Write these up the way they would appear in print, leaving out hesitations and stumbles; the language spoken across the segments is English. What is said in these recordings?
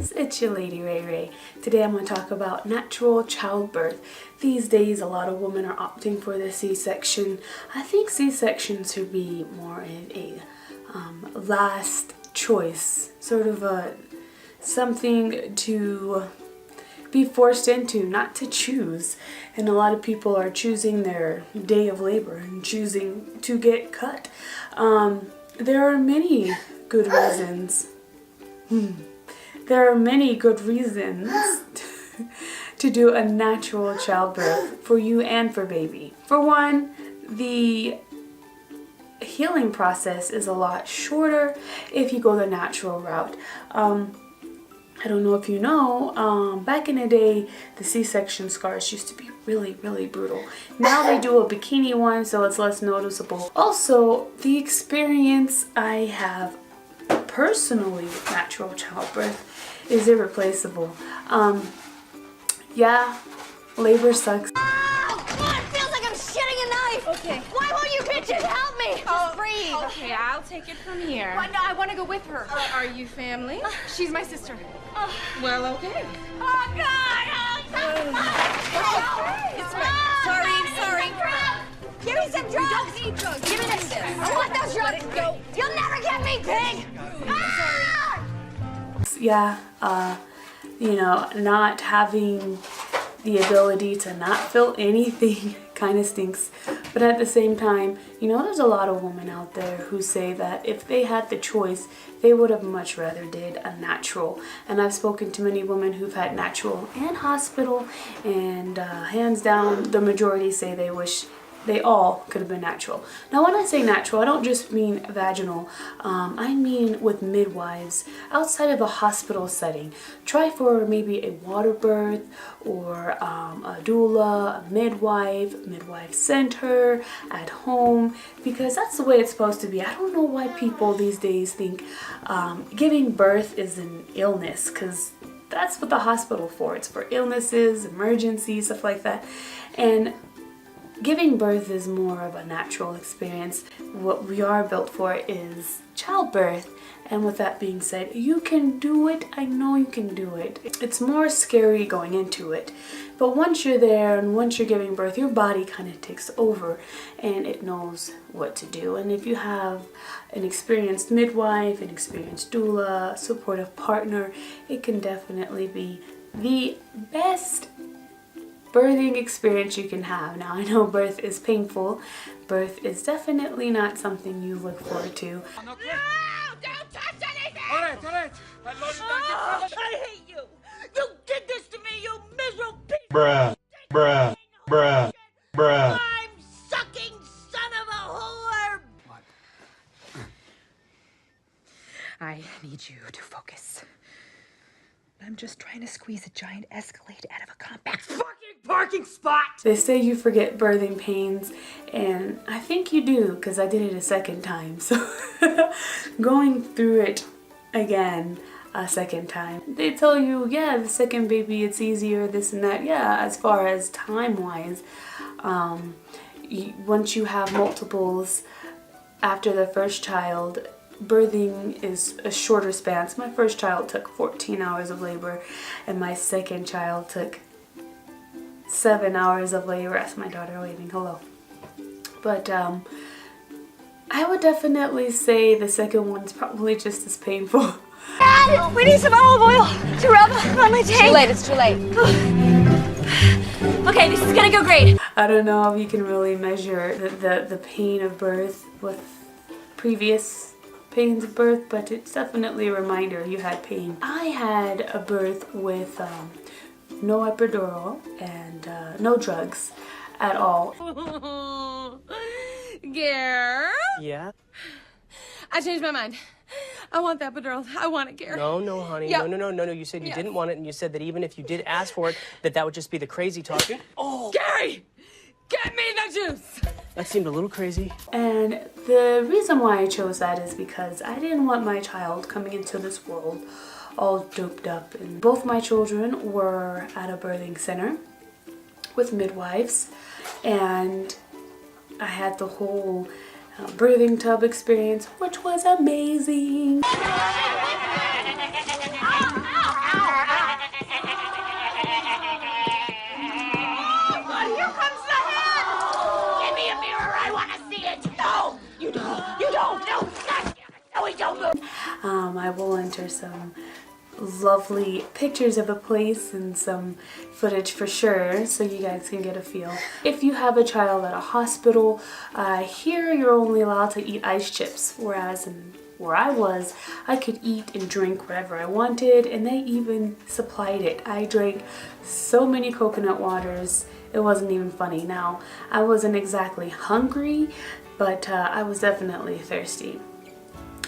guys, it's your lady Ray Ray. Today I'm going to talk about natural childbirth. These days a lot of women are opting for the C-section. I think C-section should be more in a last choice, sort of something to be forced into, not to choose. And a lot of people are choosing their day of labor and choosing to get cut. There are many good reasons. There are many good reasons to do a natural childbirth for you and for baby. For one, the healing process is a lot shorter if you go the natural route. I don't know if you know, back in the day, the C-section scars used to be really, really brutal. Now they do a bikini one, so it's less noticeable. Also, the experience I have personally with natural childbirth is irreplaceable. Yeah, labor sucks. Oh, God, it feels like I'm shitting a knife. Okay. Why won't you bitches help me? Just breathe. Okay, I'll take it from here. Well, no, I want to go with her. Are you family? She's my sister. Well, okay. Oh, God! It's fine. Sorry. Give me some drugs. You don't need drugs. Give me this. I want those drugs. Let it go. You'll never get me, pig. Ah! Yeah, you know, not having the ability to not feel anything kind of stinks. But at the same time, you know, there's a lot of women out there who say that if they had the choice, they would have much rather did a natural. And I've spoken to many women who've had natural and hospital, and hands down, the majority say they wish they all could have been natural. Now when I say natural, I don't just mean vaginal. I mean with midwives outside of the hospital setting. Try for maybe a water birth or a doula, a midwife center, at home, because that's the way it's supposed to be. I don't know why people these days think giving birth is an illness, because that's what the hospital's for. It's for illnesses, emergencies, stuff like that. And giving birth is more of a natural experience. What we are built for is childbirth. And with that being said, you can do it. I know you can do it. It's more scary going into it. But once you're there and once you're giving birth, your body kind of takes over and it knows what to do. And if you have an experienced midwife, an experienced doula, supportive partner, it can definitely be the best birthing experience you can have. Now I know birth is painful. Birth is definitely not something you look forward to. No! Don't touch anything! All right. I hate you! You did this to me, you miserable piece Bruh. I'm sucking son of a whore! I need you to focus. I'm just trying to squeeze a giant Escalade out of a compact fucking parking spot. They say you forget birthing pains, and I think you do, because I did it a second time. So going through it again a second time, they tell you, yeah, the second baby, it's easier, this and that. Yeah, as far as time-wise, once you have multiples after the first child, birthing is a shorter span. So my first child took 14 hours of labor, and my second child took 7 hours of labor. That's my daughter waving hello. But I would definitely say the second one's probably just as painful. Dad, we need some olive oil to rub on my tank. It's too late. Okay, this is gonna go great. I don't know if you can really measure the pain of birth with previous pains of birth, but it's definitely a reminder you had pain. I had a birth with no epidural and no drugs at all. Girl? Yeah? I changed my mind. I want that epidural. I want it, Gary. No, honey. Yeah. No. You said you Yeah. didn't want it, and you said that even if you did ask for it, that would just be the crazy talk. Oh! Gary! Get me the juice! That seemed a little crazy. And the reason why I chose that is because I didn't want my child coming into this world all doped up. And both my children were at a birthing center with midwives, and I had the whole birthing tub experience, which was amazing. I will enter some lovely pictures of the place and some footage for sure, so you guys can get a feel. If you have a child at a hospital, here you're only allowed to eat ice chips, whereas where I was, I could eat and drink whatever I wanted, and they even supplied it. I drank so many coconut waters, it wasn't even funny. Now, I wasn't exactly hungry, but I was definitely thirsty.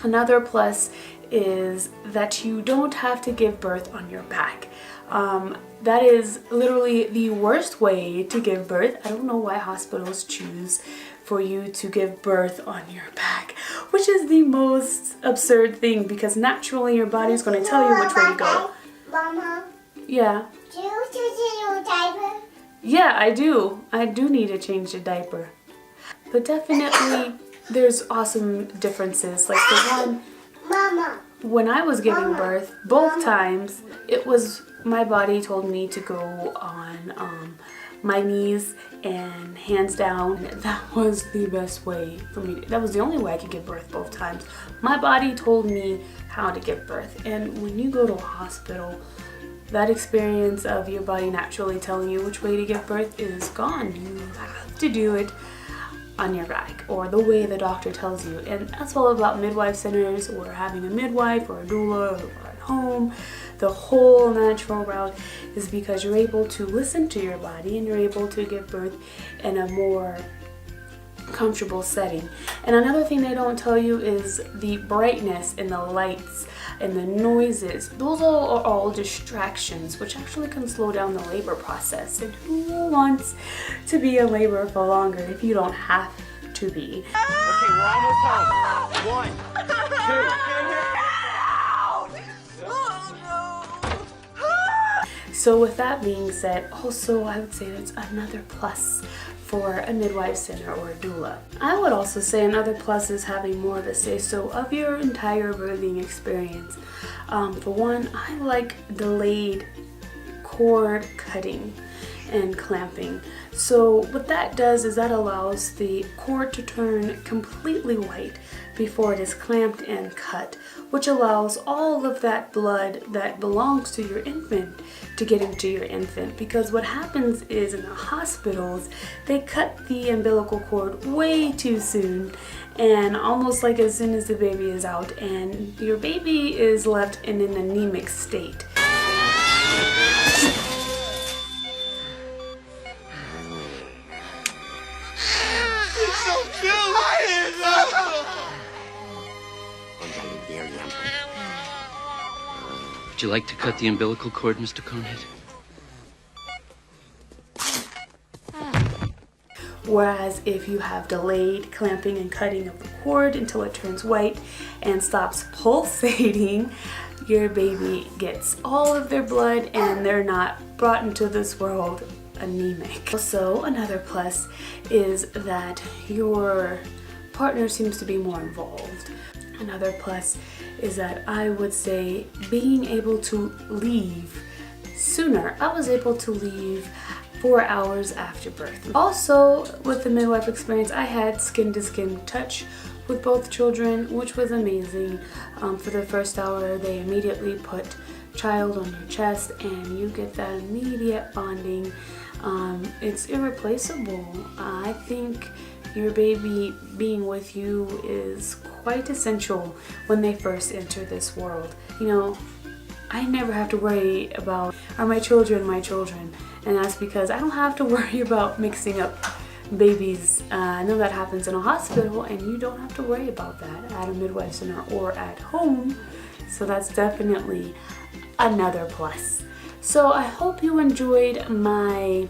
Another plus is that you don't have to give birth on your back. That is literally the worst way to give birth. I don't know why hospitals choose for you to give birth on your back, which is the most absurd thing, because naturally your body's going to tell you which way to go. Mama, Yeah. do you change your diaper? Yeah, I do. I do need to change the diaper. But definitely there's awesome differences. Like the one, Mama, when I was giving birth, both times, it was my body told me to go on my knees and hands down. That was the best way for me. That was the only way I could give birth both times. My body told me how to give birth. And when you go to a hospital, that experience of your body naturally telling you which way to give birth is gone. You have to do it on your back, or the way the doctor tells you. And that's all about midwife centers, or having a midwife or a doula, or at home. The whole natural route is because you're able to listen to your body and you're able to give birth in a more comfortable setting. And another thing they don't tell you is the brightness and the lights and the noises. Those are all distractions, which actually can slow down the labor process. And who wants to be in labor for longer if you don't have to be? Okay, we're almost home. 1, 2. So with that being said, also I would say that's another plus for a midwife center or a doula. I would also say another plus is having more of a say-so of your entire birthing experience. For one, I like delayed cord cutting and clamping. So what that does is that allows the cord to turn completely white before it is clamped and cut, which allows all of that blood that belongs to your infant to get into your infant. Because what happens is in the hospitals, they cut the umbilical cord way too soon, and almost like as soon as the baby is out, and your baby is left in an anemic state. Would you like to cut the umbilical cord, Mr. Conehead? Whereas if you have delayed clamping and cutting of the cord until it turns white and stops pulsating, your baby gets all of their blood and they're not brought into this world anemic. Also, another plus is that your partner seems to be more involved. Another plus is that I would say being able to leave sooner. I was able to leave 4 hours after birth. Also, with the midwife experience, I had skin-to-skin touch with both children, which was amazing. For the first hour, they immediately put child on your chest and you get that immediate bonding. It's irreplaceable. I think your baby being with you is quite essential when they first enter this world. You know, I never have to worry about, are my children my children? And that's because I don't have to worry about mixing up babies. I know that happens in a hospital, and you don't have to worry about that at a midwife center or at home. So that's definitely another plus. So I hope you enjoyed my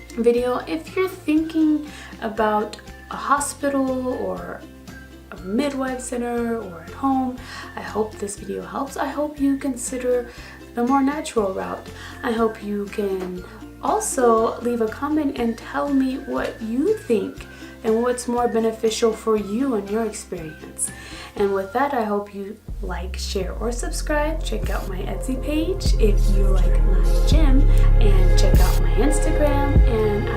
video. If you're thinking about a hospital or a midwife center or at home, I hope this video helps. I hope you consider the more natural route. I hope you can also leave a comment and tell me what you think and what's more beneficial for you and your experience. And with that, I hope you like, share, or subscribe. Check out my Etsy page if you like my gym, and check out my Instagram, and